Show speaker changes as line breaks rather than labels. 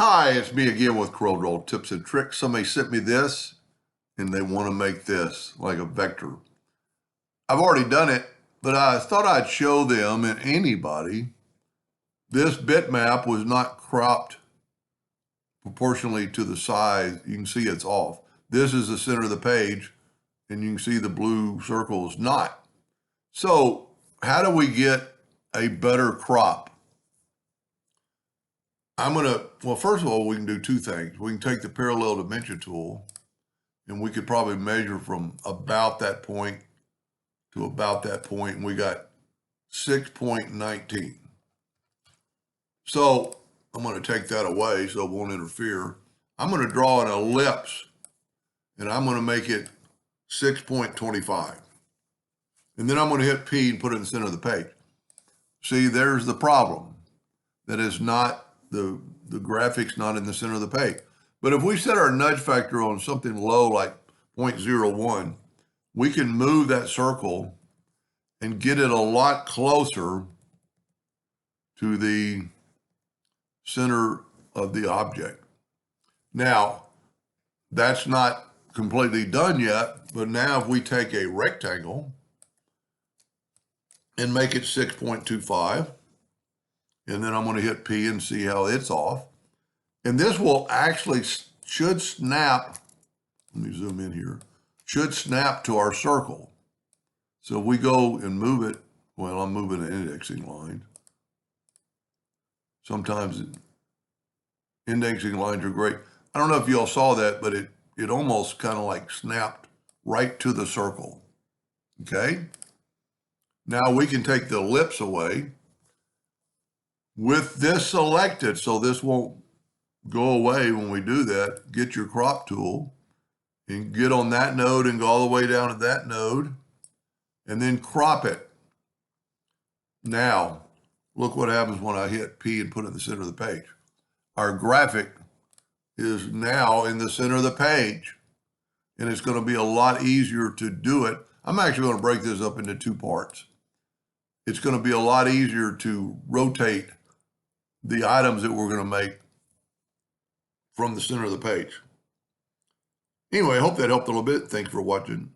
Hi, it's me again with Corel tips and tricks. Somebody sent me this and they want to make this like a vector. I've already done it, but I thought I'd show them and anybody. This bitmap was not cropped proportionally to the size. You can see it's off. This is the center of the page and you can see the blue circle is not. So how do we get a better crop? Well, first of all, we can do two things. We can take the parallel dimension tool and we could probably measure from about that point to about that point, and we got 6.19. So I'm going to take that away so it won't interfere. I'm going to draw an ellipse, and I'm going to make it 6.25. And then I'm going to hit P and put it in the center of the page. See, there's the problem. That is not the graphics not in the center of the page. But if we set our nudge factor on something low like 0.01, we can move that circle and get it a lot closer to the center of the object. Now, that's not completely done yet, but now if we take a rectangle and make it 6.25, and then I'm going to hit P and see how it's off. And this will actually should snap, let me zoom in here, should snap to our circle. So if we go and move it, well, I'm moving an indexing line. Sometimes indexing lines are great. I don't know if you all saw that, but it almost kind of like snapped right to the circle. Okay? Now we can take the ellipse away with this selected, so this won't go away when we do that. Get your crop tool and get on that node and go all the way down to that node and then crop it. Now, look what happens when I hit P and put it in the center of the page. Our graphic is now in the center of the page, and it's going to be a lot easier to do it. I'm actually going to break this up into two parts. It's going to be a lot easier to rotate the items that we're going to make from the center of the page. Anyway, I hope that helped a little bit. Thanks for watching.